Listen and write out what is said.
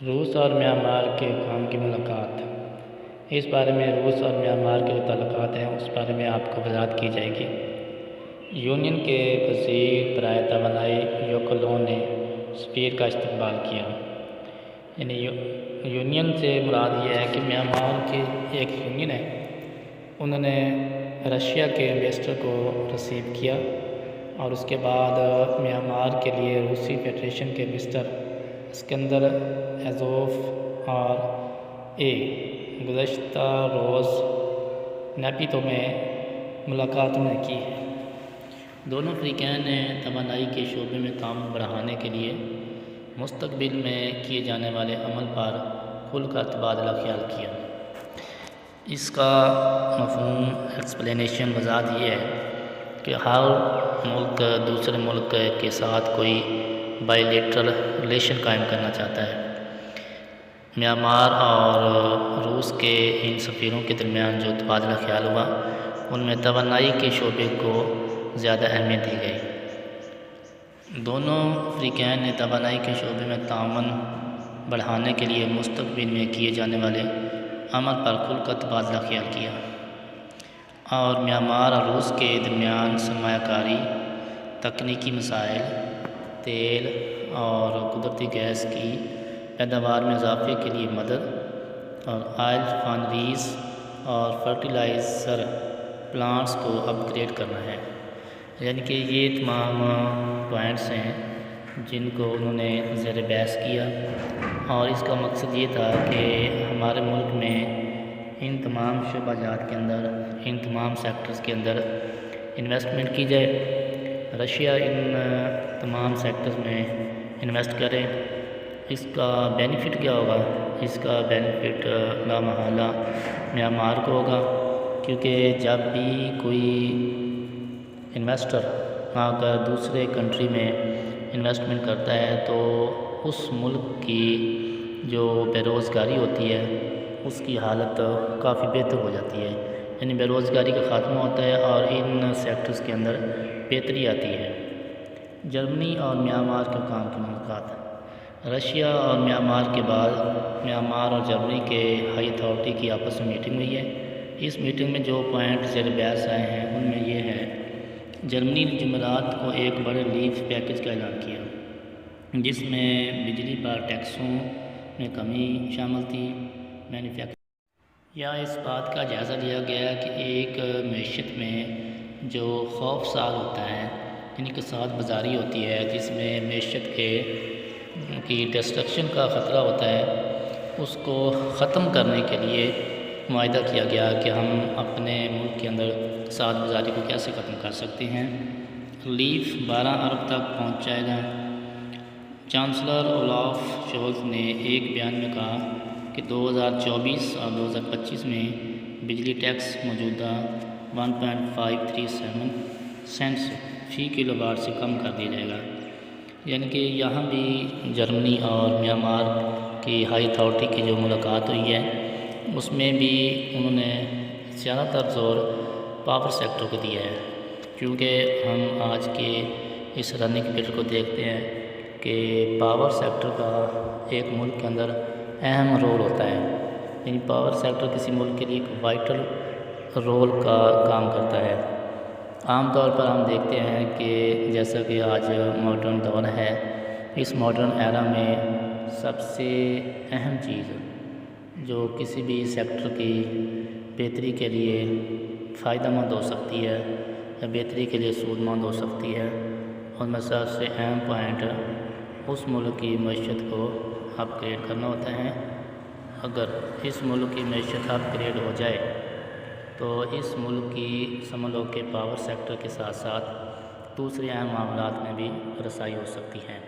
روس اور میانمار کے حکام کی ملاقات۔ اس بارے میں روس اور میانمار کے جو تعلقات ہیں اس بارے میں آپ کو وضاحت کی جائے گی۔ یونین کے وزیر برائے توانائی یوکولو نے سفیر کا استقبال کیا۔ یعنی یونین سے مراد یہ ہے کہ میانمار کی ایک یونین ہے، انہوں نے رشیا کے ایمبیسڈر کو ریسیو کیا اور اس کے بعد میانمار کے لیے روسی فیڈریشن کے مسٹر اسکندر ایزوف اور گزشتہ روز نیپیتو میں ملاقات نے کی ہے۔ دونوں فریقین نے توانائی کے شعبے میں تعاون بڑھانے کے لیے مستقبل میں کیے جانے والے عمل پر کھل کر تبادلہ خیال کیا۔ اس کا مفہوم ایکسپلینیشن وضاحت یہ ہے کہ ہر ملک دوسرے ملک کے ساتھ کوئی بائی لیٹرل ریلیشن قائم کرنا چاہتا ہے۔ میانمار اور روس کے ان سفیروں کے درمیان جو تبادلہ خیال ہوا ان میں توانائی کے شعبے کو زیادہ اہمیت دی گئی۔ دونوں فریقین نے توانائی کے شعبے میں تعاون بڑھانے کے لیے مستقبل میں کیے جانے والے عمل پر کھل کر تبادلہ خیال کیا اور میانمار اور روس کے درمیان سرمایہ کاری، تکنیکی مسائل، تیل اور قدرتی گیس کی پیداوار میں اضافے کے لیے مدد اور آئل ریفائنریز اور فرٹیلائزر پلانٹس کو اپ گریڈ کرنا ہے۔ یعنی کہ یہ تمام پوائنٹس ہیں جن کو انہوں نے زیر بحث کیا اور اس کا مقصد یہ تھا کہ ہمارے ملک میں ان تمام شعبہ جات کے اندر، ان تمام سیکٹرز کے اندر انویسٹمنٹ کی جائے، رشیا ان تمام سیکٹرز میں انویسٹ کرے۔ اس کا بینیفٹ کیا ہوگا؟ اس کا بینیفٹ لامحالہ میانمار کو ہوگا، کیونکہ جب بھی کوئی انویسٹر آ کر دوسرے کنٹری میں انویسٹمنٹ کرتا ہے تو اس ملک کی جو بے روزگاری ہوتی ہے اس کی حالت کافی بہتر ہو جاتی ہے، یعنی بے روزگاری کا خاتمہ ہوتا ہے اور ان سیکٹرز کے اندر بہتری آتی ہے۔ جرمنی اور میانمار کے حکام کی ملاقات۔ رشیا اور میانمار کے بعد میانمار اور جرمنی کے ہائی اتھارٹی کی آپس میں میٹنگ ہوئی ہے۔ اس میٹنگ میں جو پوائنٹ زیر بحث آئے ہیں ان میں یہ ہے: جرمنی نے جمعرات کو ایک بڑے لیف پیکج کا اعلان کیا جس میں بجلی پر ٹیکسوں میں کمی شامل تھی۔ یا اس بات کا جائزہ لیا گیا کہ ایک معیشت میں جو خوف سال ہوتا ہے، یعنی کساد بازاری ہوتی ہے جس میں معیشت کی ڈسٹرکشن کا خطرہ ہوتا ہے، اس کو ختم کرنے کے لیے معاہدہ کیا گیا کہ ہم اپنے ملک کے اندر کساد بازاری کو کیسے ختم کر سکتے ہیں۔ لیف 12 ارب تک پہنچ جائے گا۔ چانسلر اولاف شولز نے ایک بیان میں کہا کہ 2024 اور 2025 میں بجلی ٹیکس موجودہ 1.537 سینٹس فی کلو واٹ سے کم کر دیا جائے گا۔ یعنی کہ یہاں بھی جرمنی اور میانمار کی ہائی اتھارٹی کی جو ملاقات ہوئی ہے اس میں بھی انہوں نے زیادہ تر زور پاور سیکٹر کو دیا ہے، کیونکہ ہم آج کے اس رننگ پیریڈ کو دیکھتے ہیں کہ پاور سیکٹر کا ایک ملک کے اندر اہم رول ہوتا ہے، یعنی پاور سیکٹر کسی ملک کے لیے ایک وائٹل رول کا کام کرتا ہے۔ عام طور پر ہم دیکھتے ہیں کہ جیسا کہ آج ماڈرن دور ہے، اس ماڈرن ایرا میں سب سے اہم چیز جو کسی بھی سیکٹر کی بہتری کے لیے فائدہ مند ہو سکتی ہے یا بہتری کے لیے سود مند ہو سکتی ہے، ان میں سب سے اہم پوائنٹ اس ملک کی معیشت کو اپ گریڈ کرنا ہوتا ہے۔ اگر اس ملک کی معیشت اپ گریڈ ہو جائے تو اس ملک کی سمجھ لو کہ پاور سیکٹر کے ساتھ ساتھ دوسرے اہم معاملات میں بھی رسائی ہو سکتی ہے۔